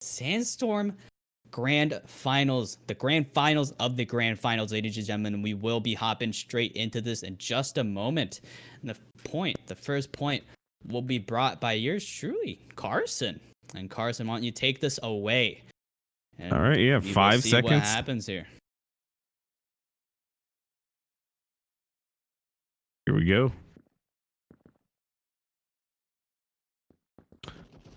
Sandstorm Grand Finals, the grand finals of the grand finals, ladies and gentlemen. We will be hopping straight into this in just a moment. And the first point will be brought by yours truly, Carson. And Carson, why don't you take this away? And all right, yeah, 5 seconds. What happens here? Here we go.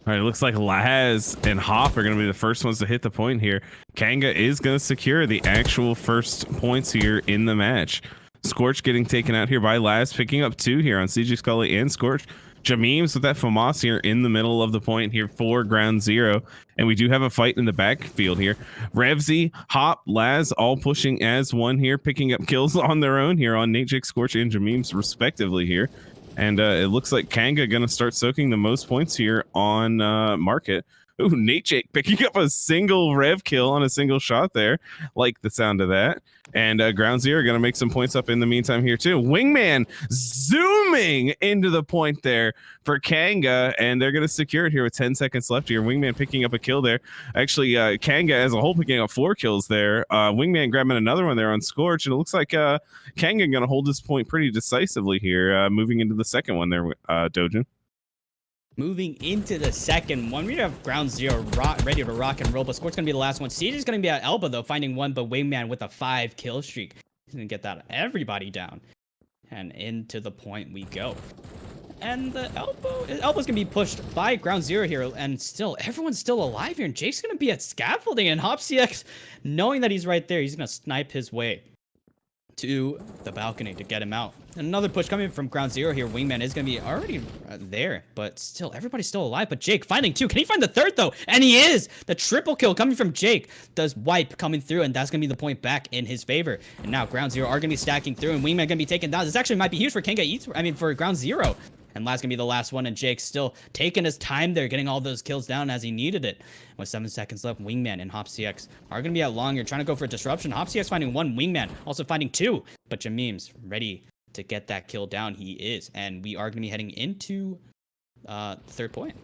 All right, it looks like Laz and Hop are going to be the first ones to hit the point here. Kanga is going to secure the actual first points here in the match. Scorch getting taken out here by Laz, picking up 2 here on CJ Scully and Scorch. Jameems with that FAMAS here in the middle of the point here for ground 0. And we do have a fight in the backfield here. Revsy, Hop, Laz all pushing as one here, picking up kills on their own here on Nate, Jake, Scorch, and Jameems respectively here. And it looks like Kanga going to start soaking the most points here on Market. Ooh, Nate Jake picking up a single rev kill on a single shot there. Like the sound of that. And ground 0 going to make some points up in the meantime here too. Wingman zooming into the point there for Kanga. And they're going to secure it here with 10 seconds left here. Wingman picking up a kill there. Actually, Kanga as a whole picking up 4 kills there. Wingman grabbing another one there on Scorch. And it looks like Kanga going to hold this point pretty decisively here. Moving into the second one there, Dojin. Moving into the second one, we have ground 0 ready to rock and roll, but Scorch's going to be the last one. Siege is going to be at elbow, though, finding one, but Wingman with a 5 kill streak. He's going to get that everybody down. And into the point we go. And the elbow's going to be pushed by ground 0 here, and still, everyone's still alive here, and Jake's going to be at scaffolding, and HopCX, knowing that he's right there, he's going to snipe his way to the balcony to get him out. Another push coming from ground 0 here. Wingman is going to be already there, but still, everybody's still alive. But Jake finding 2. Can he find the 3rd, though? And he is! The triple kill coming from Jake. Does wipe coming through, and that's going to be the point back in his favor. And now ground 0 are going to be stacking through, and Wingman going to be taken down. This actually might be huge for Kanga Esports. I mean, for ground 0. And Last going to be the last one, and Jake still taking his time there, getting all those kills down as he needed it. With 7 seconds left, Wingman and HopCX are going to be out long here, trying to go for a disruption. HopCX finding 1, Wingman also finding 2. But Jameems ready to get that kill down. He is. And we are going to be heading into third point.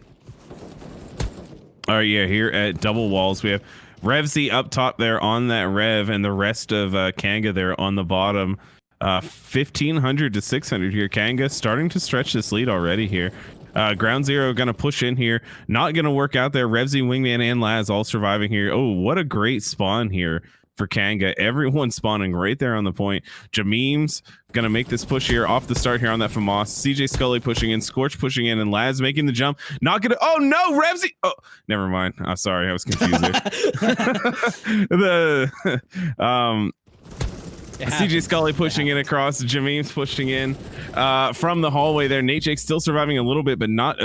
All right, yeah, here at Double Walls, we have Revsy up top there on that Rev, and the rest of Kanga there on the bottom. 1,500 to 600 here. Kanga starting to stretch this lead already here. Ground 0 going to push in here. Not going to work out there. Revsy, Wingman, and Laz all surviving here. Oh, what a great spawn here for Kanga. Everyone spawning right there on the point. Jameems going to make this push here off the start here on that FAMAS. CJ Scully pushing in. Scorch pushing in. And Laz making the jump. Not going to... Oh, no! Revsy... Oh, never mind. I'm sorry. I was confused there. CJ Scully pushing in across, Jameems pushing in from the hallway there. Nate Jake still surviving a little bit, but not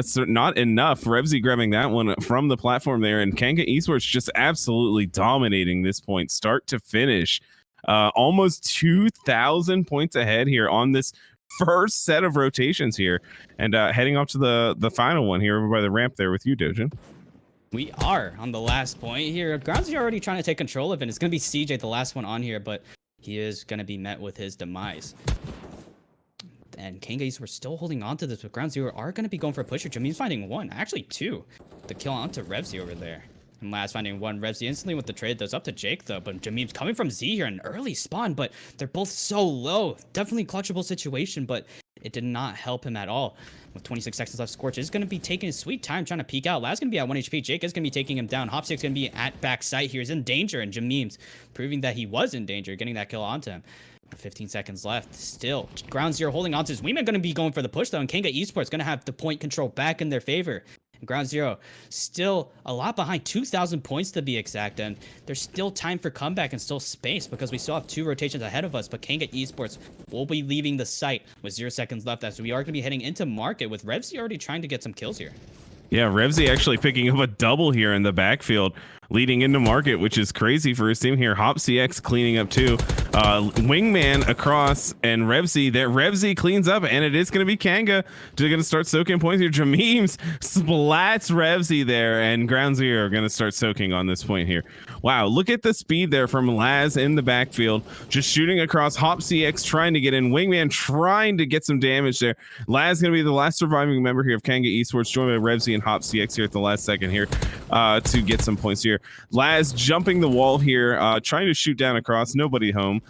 enough. Revsy grabbing that one from the platform there, and Kanga Esports just absolutely dominating this point, start to finish. Almost 2,000 points ahead here on this first set of rotations here, and heading off to the final one here over by the ramp there with you, Dojin. We are on the last point here. Groundsy already trying to take control of it. It's going to be CJ, the last one on here, but he is going to be met with his demise. And Kanga Esports still holding on to this, but ground 0 are going to be going for a pusher. Jamee's finding 1, actually 2. The kill onto Revsy over there. And Laz finding 1. Revsy instantly with the trade. That's up to Jake, though. But Jamee's coming from Z here, an early spawn, but they're both so low. Definitely a clutchable situation, but it did not help him at all. With 26 seconds left, Scorch is going to be taking his sweet time trying to peek out. Laz going to be at 1 HP. Jake is going to be taking him down. HopCX going to be at backside here. He's in danger, and Jameems proving that he was in danger, getting that kill onto him. 15 seconds left. Still, ground 0 holding on to his Wingman going to be going for the push, though, and Kanga Esports going to have the point control back in their favor. And ground 0 still a lot behind, 2,000 points to be exact, and there's still time for comeback and still space because we still have 2 rotations ahead of us, but Kanga Esports will be leaving the site with 0 seconds left as we are going to be heading into market with Revsy already trying to get some kills here. Yeah, Revsy actually picking up a double here in the backfield. leading into market, which is crazy for his team here. Hop CX cleaning up too. Wingman across and Revsy. That Revsy cleans up, and it is going to be Kanga. They're going to start soaking points here. Jameems splats Revsy there, and Ground Zero are going to start soaking on this point here. Wow, look at the speed there from Laz in the backfield, just shooting across. Hop CX trying to get in. Wingman trying to get some damage there. Laz going to be the last surviving member here of Kanga Esports, joined by Revsy and Hop CX here at the last second here to get some points here. Laz jumping the wall here, trying to shoot down across. Nobody home.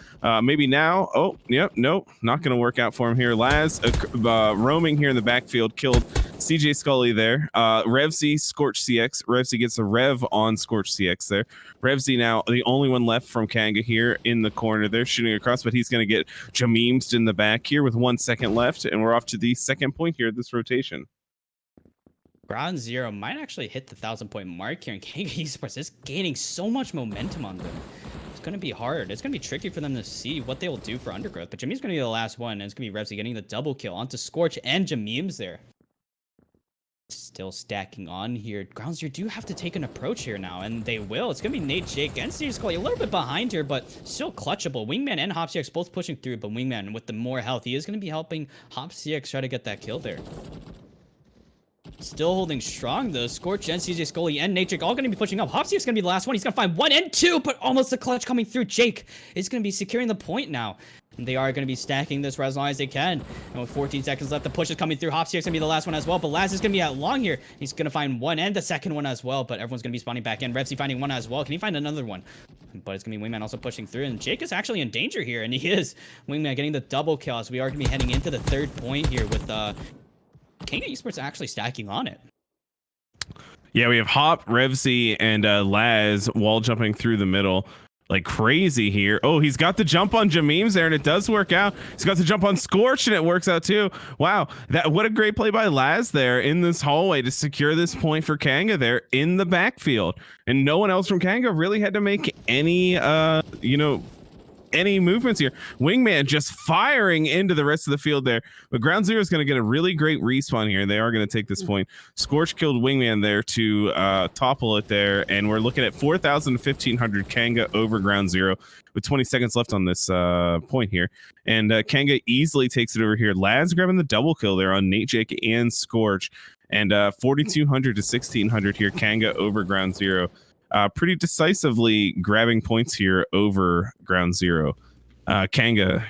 Maybe now. Oh, yep. Nope. Not going to work out for him here. Laz roaming here in the backfield, killed CJ Scully there. Revsy, Scorch CX. Revsy gets a rev on Scorch CX there. Revsy now the only one left from Kanga here in the corner there, shooting across, but he's going to get Jameemed in the back here with 1 second left, and we're off to the second point here of this rotation. Ground Zero might actually hit the 1,000-point mark here, and Kanga Esports is gaining so much momentum on them. It's going to be hard. It's going to be tricky for them to see what they will do for Undergrowth, but Jameem's going to be the last one, and it's going to be Revsy getting the double kill onto Scorch and Jameem's there. Still stacking on here. Ground Zero do have to take an approach here now, and they will. It's going to be Nate, Jake, and CJ Scully a little bit behind here, but still clutchable. Wingman and Hop CX both pushing through, but Wingman with the more health, he is going to be helping Hop CX try to get that kill there. Still holding strong though. Scorch and CJ Scully and Nate Jake all going to be pushing up. Hop CX is going to be the last one. He's going to find 1 and 2, but almost the clutch coming through. Jake is going to be securing the point now. And they are going to be stacking this for as long as they can. And with 14 seconds left, the push is coming through. Hop CX is going to be the last one as well. But Laz is going to be at long here. He's going to find 1 and the second one as well. But everyone's going to be spawning back in. Revsy finding 1 as well. Can he find another one? But it's going to be Wingman also pushing through. And Jake is actually in danger here. And he is. Wingman getting the double kill. So we are going to be heading into the third point here with Kanga Esports actually stacking on it. Yeah, we have Hop, Revsy, and Laz wall jumping through the middle like crazy here. Oh, he's got the jump on Jameem's there, and it does work out. He's got the jump on Scorch, and it works out too. Wow, what a great play by Laz there in this hallway to secure this point for Kanga there in the backfield. And no one else from Kanga really had to make any, any movements here. Wingman just firing into the rest of the field there, but Ground Zero is going to get a really great respawn here. They are going to take this point. Scorch killed Wingman there to topple it there, and we're looking at 4,000 to 1,500 Kanga over Ground Zero with 20 seconds left on this point here. And Kanga easily takes it over here. Laz grabbing the double kill there on Nate Jake and Scorch, and 4,200 to 1,600 here. Kanga over Ground Zero. Pretty decisively grabbing points here over Ground Zero. Kanga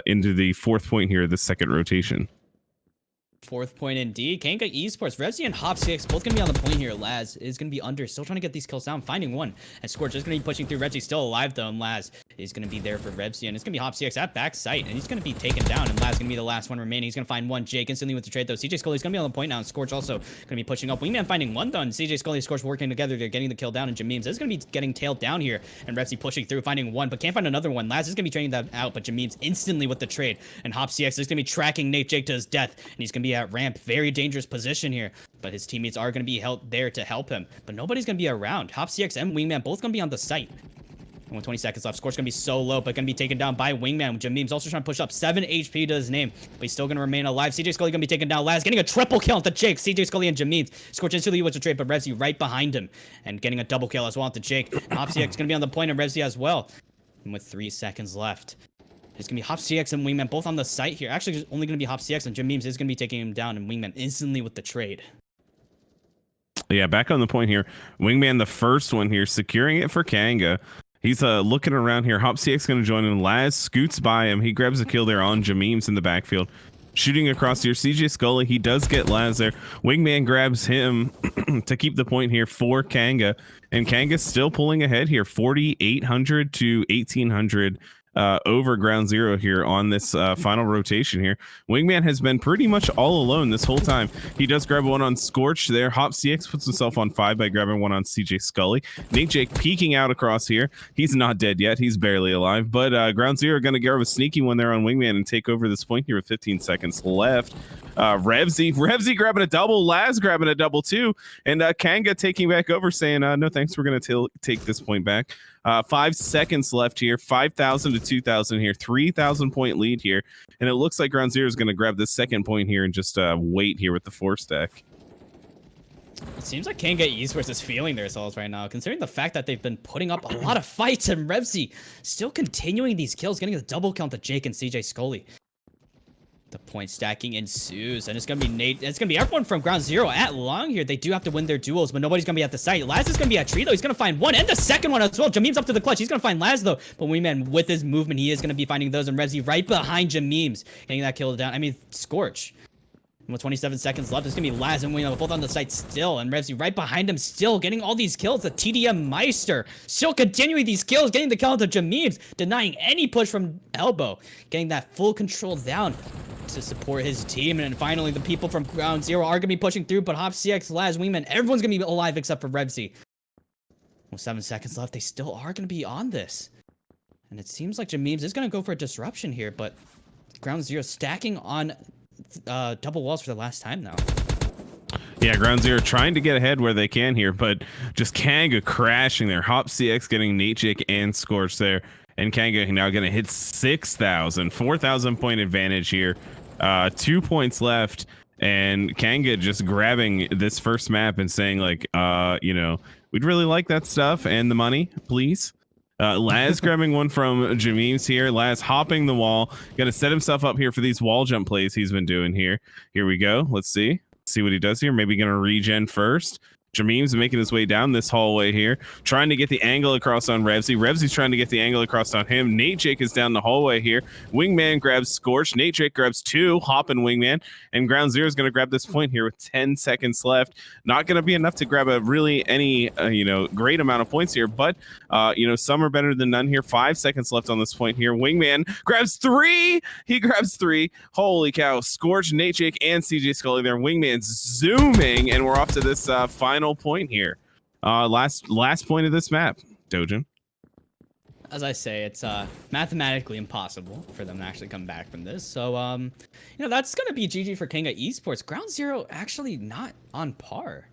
into the fourth point here, the second rotation. Fourth point indeed. Kanga Esports, Revsy and Hop CX both going to be on the point here. Laz is going to be under, still trying to get these kills down, finding 1. And Scorch is going to be pushing through. Revsy still alive though, and Laz is going to be there for Revsy. And it's going to be Hop CX at back sight, and he's going to be taken down. And Laz is going to be the last one remaining. He's going to find 1. Jake instantly with the trade though. CJ Scully is going to be on the point now, and Scorch also going to be pushing up. Wingman finding 1 though, and CJ Scully and Scorch working together. They're getting the kill down, and Jameem's is going to be getting tailed down here. And Revsy pushing through, finding 1, but can't find another one. Laz is going to be trading that out, but Jameem's instantly with the trade. And Hop CX is going to be tracking Nate Jake to his death, and he's going to be at ramp. Very dangerous position here, but his teammates are going to be there to help him, but nobody's going to be around. Hop CX and Wingman both going to be on the site. And with 20 seconds left, Scorch going to be so low, but going to be taken down by Wingman. Jameem's also trying to push up 7 HP to his name, but he's still going to remain alive. CJ Scully going to be taken down. Laz getting a triple kill onto Jake. CJ Scully and Jameem's. Scorch instantly with the trade, but Revsy right behind him and getting a double kill as well onto Jake. Hop CX going to be on the point, and Revsy as well. And with 3 seconds left, it's going to be Hop CX and Wingman both on the site here. Actually, it's only going to be Hop CX, and Jameem's is going to be taking him down, and Wingman instantly with the trade. Yeah, back on the point here. Wingman, the first one here, securing it for Kanga. He's looking around here. Hop CX going to join him. Laz scoots by him. He grabs a kill there on Jameem's in the backfield. Shooting across here, CJ Scully. He does get Laz there. Wingman grabs him to keep the point here for Kanga. And Kanga's still pulling ahead here, 4,800 to 1,800 over Ground Zero here on this final rotation here. Wingman has been pretty much all alone this whole time. He does grab 1 on Scorch there. Hop CX puts himself on 5 by grabbing 1 on CJ Scully. Nate Jake peeking out across here. He's not dead yet. He's barely alive, but Ground Zero going to grab a sneaky one there on Wingman and take over this point here with 15 seconds left. Revsy grabbing a double, Laz grabbing a double too, and Kanga taking back over saying, no thanks, we're going to take this point back. 5 seconds left here, 5,000 to 2,000 here, 3,000 point lead here, and it looks like Ground Zero is going to grab this second point here and just wait here with the 4 stack. It seems like Kanga Esports is feeling themselves right now, considering the fact that they've been putting up a lot of fights, and Revsy still continuing these kills, getting a double count to Jake and CJ Scully. The point stacking ensues, and it's gonna be Nate. It's gonna be everyone from ground zero at long here. They do have to win their duels, but nobody's gonna be at the site. Laz is gonna be at tree though. He's gonna find one and the second one as well. Jameem's up to the clutch. He's gonna find Laz though, but Wingman with his movement, he is gonna be finding those, and Revsy right behind Jameem's, getting that kill down. I mean, Scorch. With 27 seconds left, it's gonna be Laz and Wingman both on the site still, and Revsy right behind him still, getting all these kills. The TDM Meister still continuing these kills, getting the kill into Jameem's, denying any push from Elbow, getting that full control down to support his team. And then finally, the people from ground zero are gonna be pushing through, but Hop, CX, Laz, Wingman, everyone's gonna be alive except for Revsy. With 7 seconds left, they still are gonna be on this, and it seems like Jameem's is gonna go for a disruption here, but ground zero stacking on double walls for the last time now. Yeah, ground zero trying to get ahead where they can here, but just Kanga crashing there. Hop CX getting Nate, Jake, and Scorch there, and Kanga now going to hit 6,000, 4,000 point advantage here. 2 points left, and Kanga just grabbing this first map and saying like, you know, we'd really like that stuff and the money, please. Laz grabbing one from Jameem's here. Laz hopping the wall. Gonna set himself up here for these wall jump plays he's been doing here. Here we go. Let's see what he does here. Maybe gonna regen first. Jameem's making his way down this hallway here, trying to get the angle across on Revsy. Revsy's trying to get the angle across on him. Nate Jake is down the hallway here. Wingman grabs Scorch. Nate Jake grabs 2, Hop and Wingman. And ground zero is going to grab this point here with 10 seconds left. Not going to be enough to grab a really any, you know, great amount of points here, but, you know, some are better than none here. 5 seconds left on this point here. Wingman grabs 3. He grabs 3. Holy cow. Scorch, Nate Jake, and CJ Scully there. Wingman's zooming, and we're off to this final point here. Last point of this map, Dojin. As I say, it's mathematically impossible for them to actually come back from this. So, you know, that's going to be GG for Kanga Esports. Ground Zero actually not on par.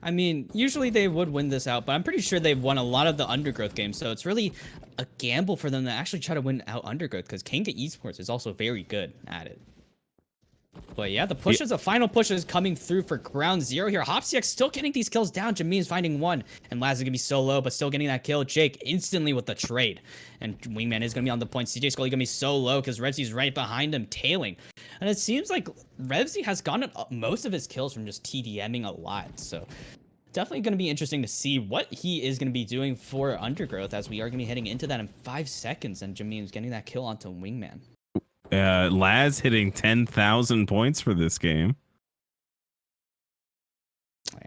I mean, usually they would win this out, but I'm pretty sure they've won a lot of the Undergrowth games. So it's really a gamble for them to actually try to win out Undergrowth, because Kanga Esports is also very good at it. But yeah, the pushes, the final push is coming through for ground zero here. Hopsiak still getting these kills down. Jameem's finding one, and Laz is gonna be so low, but still getting that kill. Jake instantly with the trade, and Wingman is gonna be on the point. CJ Scully gonna be so low because Revsy's right behind him, tailing. And it seems like Revsy has gotten most of his kills from just TDMing a lot. So definitely gonna be interesting to see what he is gonna be doing for Undergrowth, as we are gonna be heading into that in 5 seconds. And Jameem's getting that kill onto Wingman. Laz hitting 10,000 points for this game.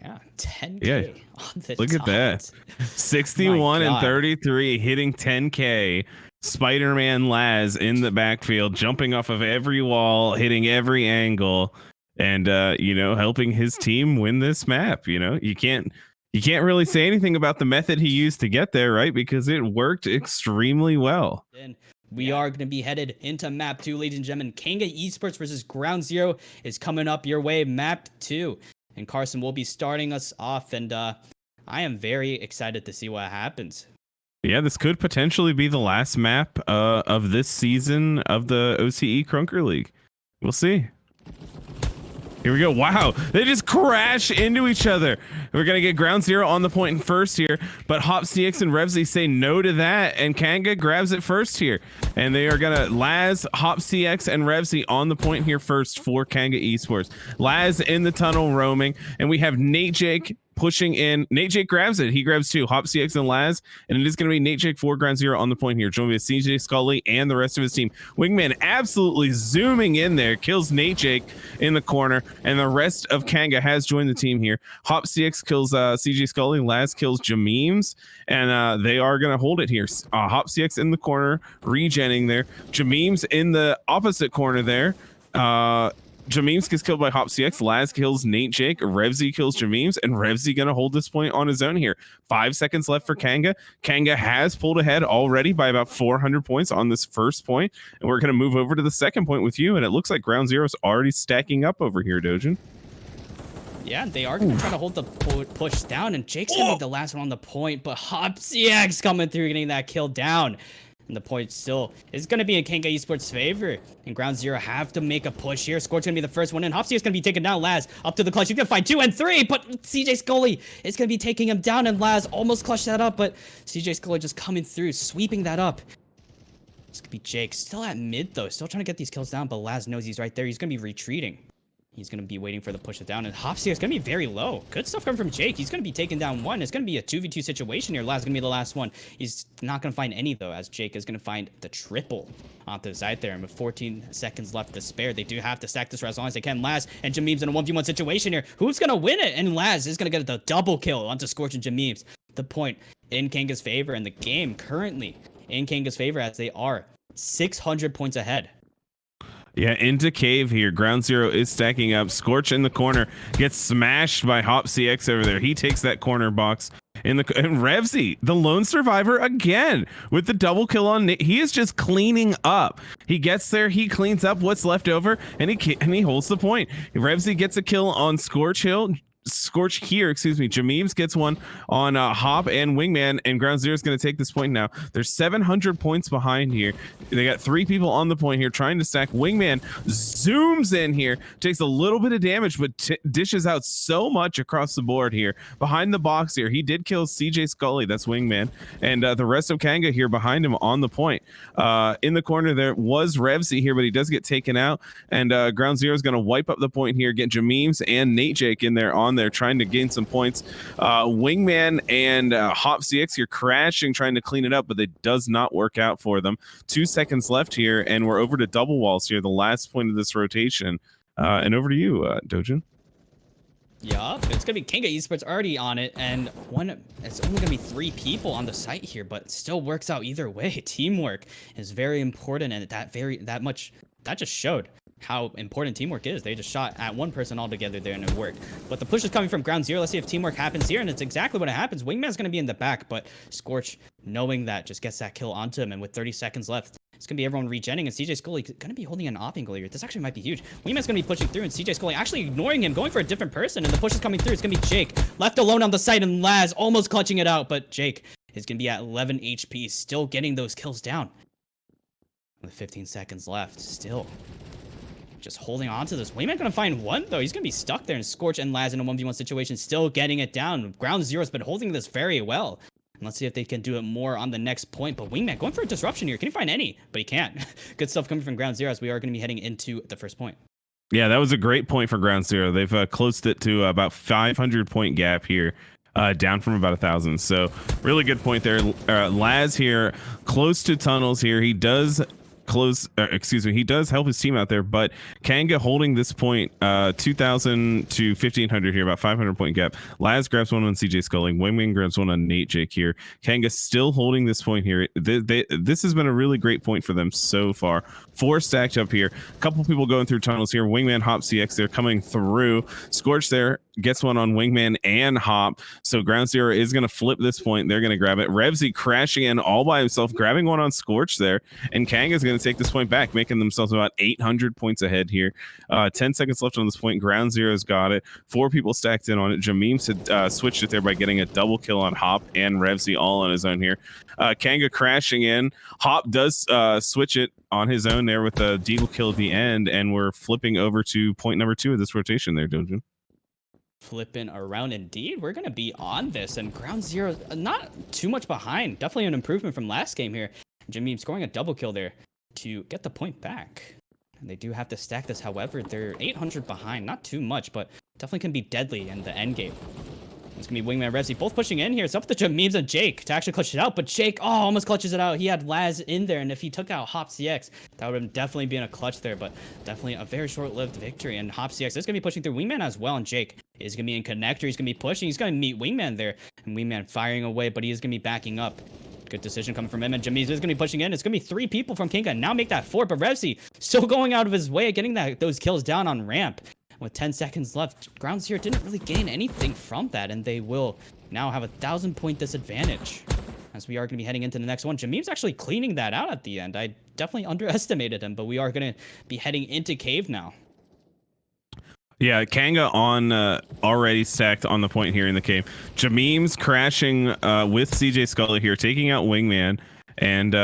Yeah, 10K. Yeah, on the look top. at that. 61 and 33, hitting 10K. Spider-Man Laz in the backfield, jumping off of every wall, hitting every angle, and you know, helping his team win this map. You know, you can't really say anything about the method he used to get there, right? Because it worked extremely well. And we are going to be headed into map 2, ladies and gentlemen. Kanga Esports versus Ground Zero is coming up your way, map 2. And Carson will be starting us off, and I am very excited to see what happens. Yeah, this could potentially be the last map of this season of the OCE Krunker League. We'll see. Here we go. Wow, they just crash into each other. We're going to get ground zero on the point first here, but Hop CX and Revsy say no to that, and Kanga grabs it first here. And they are going to Laz, Hop CX, and Revsy on the point here first for Kanga Esports. Laz in the tunnel roaming, and we have Nate Jake pushing in. Nate Jake grabs it. He grabs 2, Hop CX and Laz, and it is going to be Nate Jake for ground zero on the point here, joined by CJ Scully and the rest of his team. Wingman absolutely zooming in there, kills Nate Jake in the corner, and the rest of Kanga has joined the team here. Hop CX kills CJ Scully, Laz kills Jameem's, and they are going to hold it here. Hop CX in the corner, regenning there. Jameem's in the opposite corner there. Jameem's gets killed by Hop CX. Laz kills Nate Jake. Revsy kills Jameem's, and Revsy gonna hold this point on his own here. 5 seconds left for Kanga. Kanga has pulled ahead already by about 400 points on this first point, and we're gonna move over to the second point with you. And it looks like Ground Zero's already stacking up over here, Dojin. Yeah, they are gonna try to hold the push down, and Jake's gonna be the last one on the point, but Hop CX coming through, getting that kill down. And the point still is going to be in Kanga Esports' favor. And Ground Zero have to make a push here. Scorch going to be the first one in. Hopsy is going to be taken down. Laz up to the clutch. He's going to find 2 and 3, but CJ Scully is going to be taking him down, and Laz almost clutched that up, but CJ Scully just coming through, sweeping that up. It's going to be Jake. Still at mid, though. Still trying to get these kills down, but Laz knows he's right there. He's going to be retreating. He's going to be waiting for the push it down. And Hopsy is going to be very low. Good stuff coming from Jake. He's going to be taking down 1. It's going to be a 2v2 situation here. Laz is going to be the last one. He's not going to find any, though, as Jake is going to find the triple onto the side there. And with 14 seconds left to spare, they do have to stack this for as long as they can. Laz and Jameem's in a 1v1 situation here. Who's going to win it? And Laz is going to get the double kill onto Scorch and Jameem's. The point in Kanga's favor, and the game currently in Kanga's favor as they are 600 points ahead. Yeah, into cave here. Ground Zero is stacking up. Scorch in the corner gets smashed by Hop CX over there. He takes that corner box in the and Revsy, the lone survivor again with the double kill on Nate. He is just cleaning up. He gets there, he cleans up what's left over, and he holds the point. Revsy gets a kill on Scorch here, excuse me. Jameem's gets one on Hop and Wingman, and Ground Zero is going to take this point now. They're 700 points behind here. They got 3 people on the point here trying to stack. Wingman zooms in here, takes a little bit of damage, but dishes out so much across the board here. Behind the box here, he did kill CJ Scully, that's Wingman, and the rest of Kanga here behind him on the point. In the corner there was Revsy here, but he does get taken out, and Ground Zero is going to wipe up the point here, get Jameem's and Nate Jake in there on there trying to gain some points. Wingman and Hop CX here crashing, trying to clean it up, but it does not work out for them. 2 seconds left here, and we're over to double walls here, the last point of this rotation. And over to you, Dojin. Yup, it's gonna be Kanga Esports already on it, and it's only gonna be 3 people on the site here, but it still works out either way. Teamwork is very important, and that just showed how important teamwork is. They just shot at one person all together there, and it worked. But the push is coming from Ground Zero. Let's see if teamwork happens here, and it's exactly what happens. Wingman's gonna be in the back, but Scorch, knowing that, just gets that kill onto him, and with 30 seconds left, it's going to be everyone regenning, and CJ Scully going to be holding an off angle here. This actually might be huge. Wingman's going to be pushing through, and CJ Scully actually ignoring him, going for a different person, and the push is coming through. It's going to be Jake, left alone on the site, and Laz almost clutching it out, but Jake is going to be at 11 HP, still getting those kills down. With 15 seconds left, still just holding on to this. Wingman going to find 1, though. He's going to be stuck there, and Scorch and Laz in a 1v1 situation, still getting it down. Ground Zero's been holding this very well. And let's see if they can do it more on the next point. But Wingman going for a disruption here. Can he find any? But he can't. Good stuff coming from Ground Zero as we are going to be heading into the first point. Yeah, that was a great point for Ground Zero. They've closed it to about 500 point gap here. Down from about 1,000. So really good point there. Laz here close to tunnels here. He does he does help his team out there, but Kanga holding this point 2,000 to 1,500 here, about 500 point gap. Laz grabs one on CJ Scully, Wingwing grabs one on Nate Jake here. Kanga still holding this point here. This has been a really great point for them so far. 4 stacked up here, a couple people going through tunnels here. Wingman, Hop CX, they're coming through. Scorch there gets one on Wingman and Hop, so Ground Zero is going to flip this point. They're going to grab it. Revsy crashing in all by himself, grabbing one on Scorch there, and Kanga's going to take this point back, making themselves about 800 points ahead here. 10 seconds left on this point. Ground Zero's got it. 4 people stacked in on it. Jameem had switched it there by getting a double kill on Hop and Revsy all on his own here. Kanga crashing in. Hop does switch it on his own there with a deagle kill at the end, and we're flipping over to point number 2 of this rotation there, Dojin. Flipping around indeed. We're going to be on this, and Ground Zero not too much behind. Definitely an improvement from last game here. Jameem scoring a double kill there to get the point back. And they do have to stack this, however, they're 800 behind. Not too much, but definitely can be deadly in the end game. It's going to be Wingman and Revsy both pushing in here. It's up to Jameem's and Jake to actually clutch it out, but Jake, almost clutches it out. He had Laz in there, and if he took out Hop CX, that would have definitely been a clutch there, but definitely a very short-lived victory. And Hop CX is going to be pushing through Wingman as well, and Jake is going to be in connector. He's going to be pushing. He's going to meet Wingman there, and Wingman firing away, but he is going to be backing up. Good decision coming from him, and Jameem is going to be pushing in. It's going to be 3 people from Kanga, now make that 4, but Revsy still going out of his way, getting those kills down on ramp. With 10 seconds left, Ground Zero didn't really gain anything from that, and they will now have a 1,000-point disadvantage as we are going to be heading into the next one. Jameem's actually cleaning that out at the end. I definitely underestimated him, but we are going to be heading into cave now. Yeah, Kanga on already stacked on the point here in the cave. Jameem's crashing with CJ Scully here, taking out Wingman, and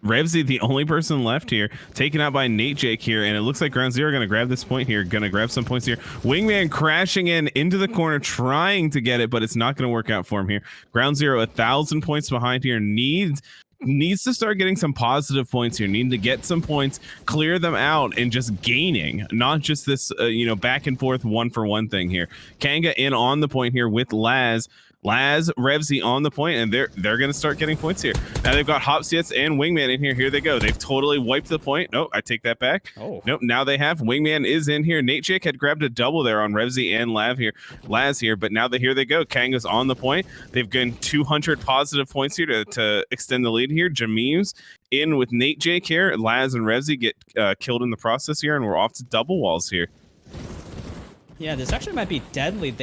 Revsy, the only person left here, taken out by Nate Jake here, and it looks like Ground Zero going to grab this point here, going to grab some points here. Wingman crashing into the corner, trying to get it, but it's not going to work out for him here. Ground Zero, 1,000 points behind here, needs to start getting some positive points here, needing to get some points, clear them out, and just gaining, not just this, back and forth 1-for-1 thing here. Kanga in on the point here with Laz, Revsy on the point, and they're going to start getting points here. Now they've got Hopsiets and Wingman in here. Here they go. They've totally wiped the point. Nope, I take that back. Oh. Nope, now they have. Wingman is in here. Nate Jake had grabbed a double there on Revsy and Laz here, but now here they go. Kanga's on the point. They've gained 200 positive points here to extend the lead here. Jameem's in with Nate Jake here. Laz and Revsy get killed in the process here, and we're off to double walls here. Yeah, this actually might be deadly.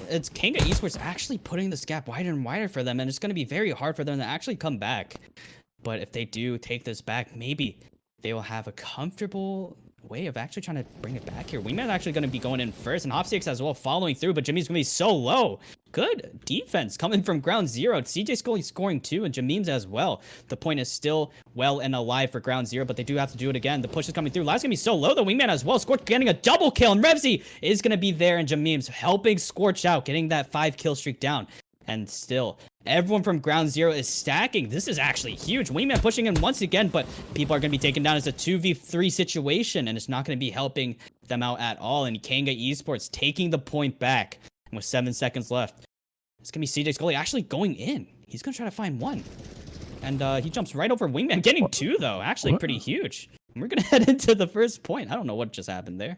It's Kanga Esports actually putting this gap wider and wider for them, and it's going to be very hard for them to actually come back. But if they do take this back, maybe they will have a comfortable way of actually trying to bring it back here. Wingman's actually going to be going in first, and Hopsix as well following through, but Jimmy's going to be so low. Good defense coming from Ground Zero. CJ Scully scoring 2, and Jameem's as well. The point is still well and alive for Ground Zero, but they do have to do it again. The push is coming through. Last going to be so low, though. Wingman as well. Scorch getting a double kill, and Revsy is going to be there, and Jameem's helping Scorch out, getting that 5-kill streak down. And still, everyone from Ground Zero is stacking. This is actually huge. Wingman pushing in once again, but people are going to be taken down as a 2v3 situation, and it's not going to be helping them out at all. And Kanga Esports taking the point back. And with 7 seconds left, it's going to be CJ Scully actually going in. He's going to try to find one. And he jumps right over Wingman, getting 2, though. Actually, pretty huge. And we're going to head into the first point. I don't know what just happened there.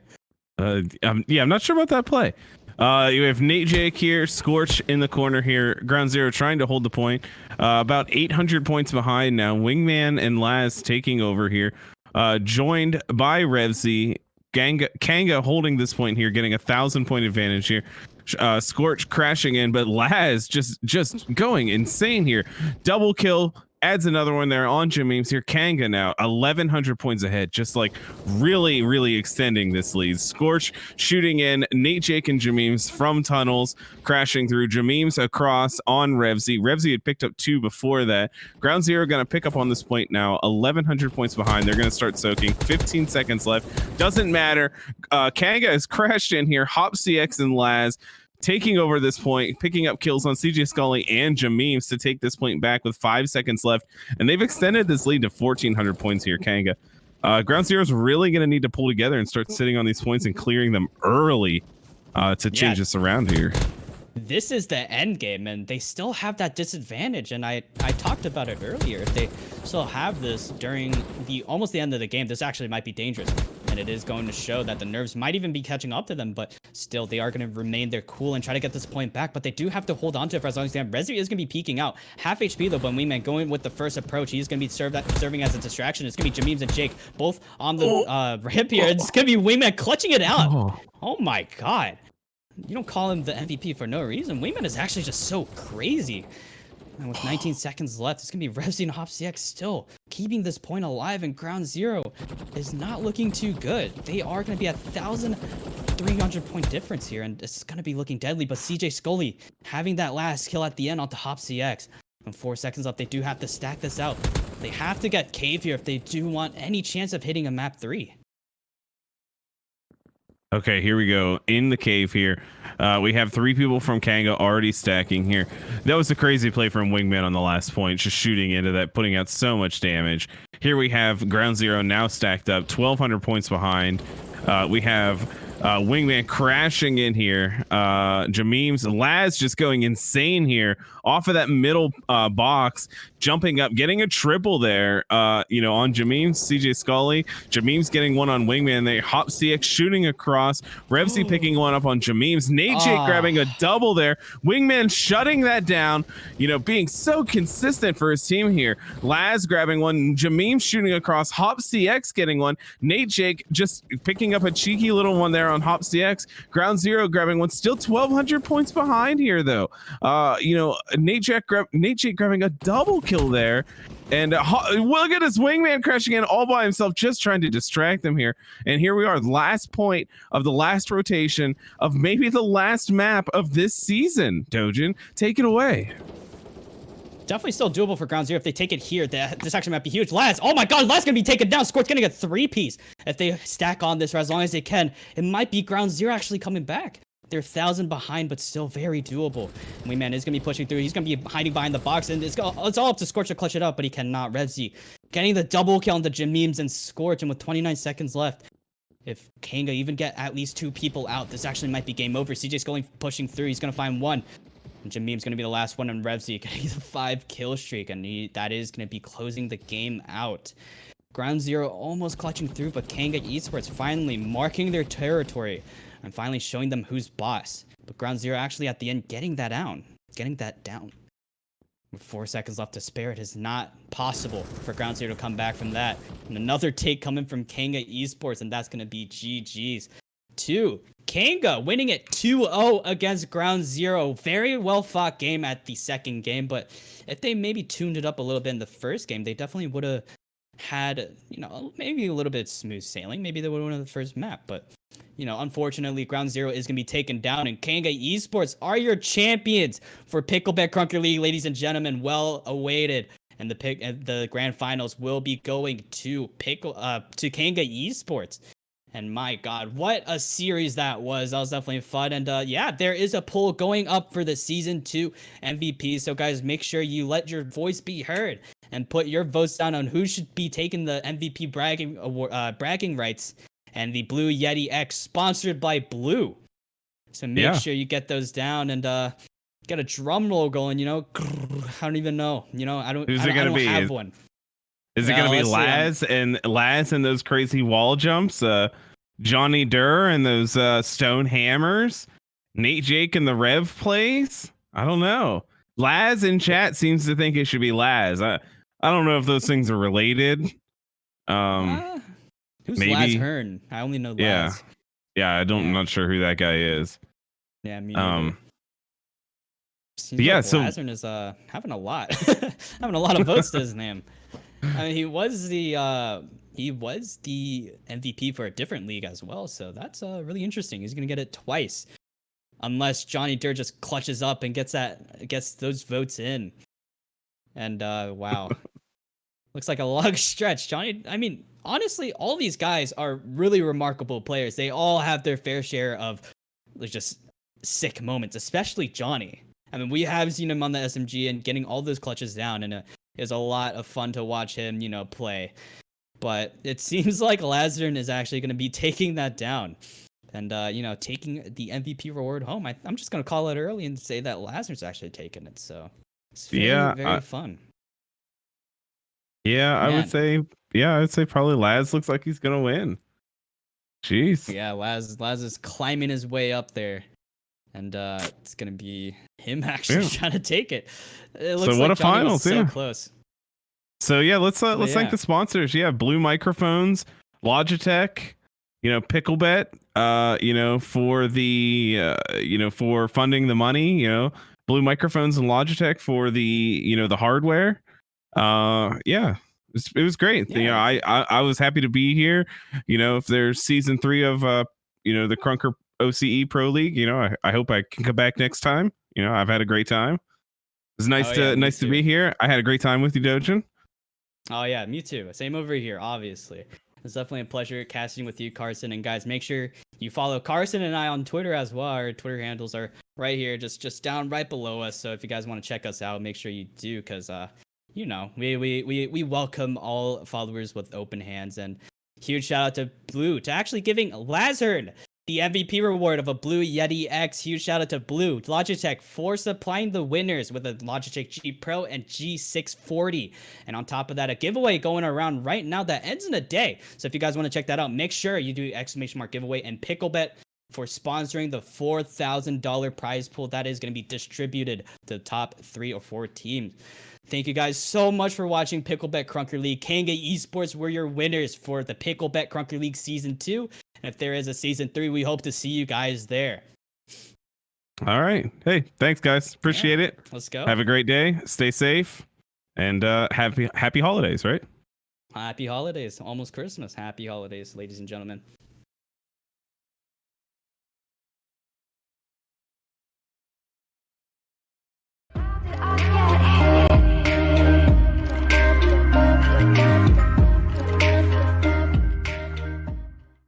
I'm not sure about that play. You have Nate Jake here, Scorch in the corner here. Ground Zero trying to hold the point. About 800 points behind now. Wingman and Laz taking over here. Joined by Revsy. Kanga holding this point here, getting 1,000-point advantage here. Scorch crashing in, but Laz just going insane here. Double kill. Adds another one there on Jameem's here. Kanga now 1,100 points ahead, just like really extending this lead. Scorch shooting in. Nate Jake and Jameem's from tunnels, crashing through. Jameem's across on Revsy. Revsy had picked up 2 before that. Ground Zero going to pick up on this point now. 1,100 points behind. They're going to start soaking. 15 seconds left. Doesn't matter. Kanga has crashed in here. Hop CX and Laz taking over this point, picking up kills on CJ Scully and Jameem's to take this point back with 5 seconds left. And they've extended this lead to 1,400 points here, Kanga. Ground Zero is really going to need to pull together and start sitting on these points and clearing them early to change this around here. This is the end game, and they still have that disadvantage. And I talked about it earlier. If they still have this during almost the end of the game, this actually might be dangerous. And it is going to show that the nerves might even be catching up to them, but still they are going to remain their cool and try to get this point back. But they do have to hold on to it for as long as they can. Revsy is going to be peeking out. Half HP though, but Wingman going with the first approach. He's going to be serving as a distraction. It's going to be Jameem's and Jake both on the rip here. It's going to be Wingman clutching it out. Oh my god. You don't call him the MVP for no reason. Wingman is actually just so crazy. And with 19 seconds left, it's going to be Revsy and HopCX still keeping this point alive, and Ground Zero is not looking too good. They are going to be at 1,300 point difference here, and it's going to be looking deadly. But CJ Scully having that last kill at the end onto HopCX. And 4 seconds left, they do have to stack this out. They have to get Cave here if they do want any chance of hitting a map 3. Okay, here we go. In the cave here. We have 3 people from Kanga already stacking here. That was a crazy play from Wingman on the last point, just shooting into that, putting out so much damage. Here we have Ground Zero now stacked up, 1,200 points behind. We have Wingman crashing in here. Jameem's Laz just going insane here off of that middle box, jumping up, getting a triple there, on Jameem's, CJ Scully. Jameem's getting one on Wingman. They Hop CX shooting across. Revsy picking one up on Jameem's. Nate Jake grabbing a double there. Wingman shutting that down, being so consistent for his team here. Laz grabbing one. Jameem shooting across. Hop CX getting one. Nate Jake just picking up a cheeky little one there on Hop CX. Ground Zero grabbing one. Still 1,200 points behind here, though. Nate Jake grabbing a double kill there. And look at this Wingman crashing in all by himself, just trying to distract them here. And here we are, last point of the last rotation of maybe the last map of this season. Dojin, take it away. definitely still doable for Ground Zero if they take it here. This actually might be huge. Laz, oh my god, Laz gonna be taken down. Scorch's gonna get 3-piece if they stack on this for as long as they can. It might be Ground Zero actually coming back. They're 1,000 behind, but still very doable. Wingman is gonna be pushing through. He's gonna be hiding behind the box, and it's all up to Scorch to clutch it up, but he cannot. Revzy getting the double kill on the Jameems and Scorch, and with 29 seconds left, if Kanga even get at least 2 people out, this actually might be game over. CJ's pushing through. He's gonna find 1. And Jameem's gonna be the last one, and Revzy getting the 5 kill streak, and that is gonna be closing the game out. Ground Zero almost clutching through, but Kanga Esports finally marking their territory and finally showing them who's boss. But Ground Zero actually at the end getting that down. With 4 seconds left to spare, it is not possible for Ground Zero to come back from that. And another take coming from Kanga Esports, and that's gonna be GG's. 2. Kanga winning it 2-0 against Ground Zero. Very well fought game at the second game, but if they maybe tuned it up a little bit in the first game, they definitely would have had, maybe a little bit smooth sailing. Maybe they would have won the first map, but unfortunately, Ground Zero is going to be taken down, and Kanga Esports are your champions for Picklebet Krunker League, ladies and gentlemen. Well awaited, and the grand finals will be going to Kanga Esports. And my God, what a series that was. That was definitely fun. And yeah, there is a poll going up for the Season 2 MVP. So guys, make sure you let your voice be heard and put your votes down on who should be taking the MVP bragging rights and the Blue Yeti X, sponsored by Blue. So make sure you get those down and get a drum roll going. I don't even know. I don't have one. Is it going to be Laz and those crazy wall jumps? Johnny Durr and those stone hammers? Nate Jake and the Rev plays? I don't know. Laz in chat seems to think it should be Laz. I don't know if those things are related. Who's maybe Laz Hearn? I only know Laz. Yeah, I'm not sure who that guy is. Yeah, me neither. Seems yeah, like so Laz Hearn is having a lot of votes to his name. I mean, he was the MVP for a different league as well, so that's really interesting. He's gonna get it twice, unless Johnny Durr just clutches up and gets those votes in. And wow, looks like a long stretch. Johnny, I mean, honestly, all these guys are really remarkable players. They all have their fair share of just sick moments, especially Johnny. I mean, we have seen him on the SMG and getting all those clutches down, and is a lot of fun to watch him, play. But it seems like Lazarn is actually going to be taking that down and, taking the MVP reward home. I'm just going to call it early and say that Lazarn's actually taking it. So it's very fun. Yeah, I would say probably Laz looks like he's going to win. Jeez. Yeah, Laz is climbing his way up there. And it's gonna be him actually trying to take it. It looks so what like a final, so close. So yeah, let's thank the sponsors. Yeah, Blue Microphones, Logitech, Picklebet, for the for funding the money, Blue Microphones and Logitech for the the hardware. It was great. Yeah. I was happy to be here. If there's season 3 of the Krunker OCE Pro League, I hope I can come back next time. I've had a great time. It's nice to be here. I had a great time with you, Dojin. Oh yeah, me too. Same over here, obviously. It's definitely a pleasure casting with you, Carson. And guys, make sure you follow Carson and I on Twitter as well. Our Twitter handles are right here, just down right below us. So if you guys want to check us out, make sure you do, because we welcome all followers with open hands. And huge shout out to Blue to actually giving Lazard the MVP reward of a Blue Yeti X. Huge shout out to Blue Logitech for supplying the winners with a Logitech G Pro and G640. And on top of that, a giveaway going around right now that ends in a day. So if you guys want to check that out, make sure you do ! giveaway, and Picklebet for sponsoring the $4,000 prize pool that is going to be distributed to the top 3 or 4 teams. Thank you guys so much for watching Picklebet Krunker League. Kanga Esports were your winners for the Picklebet Krunker League Season 2. And if there is a Season 3, we hope to see you guys there. All right. Hey, thanks, guys. Appreciate it. Let's go. Have a great day. Stay safe. And happy holidays, right? Happy holidays. Almost Christmas. Happy holidays, ladies and gentlemen.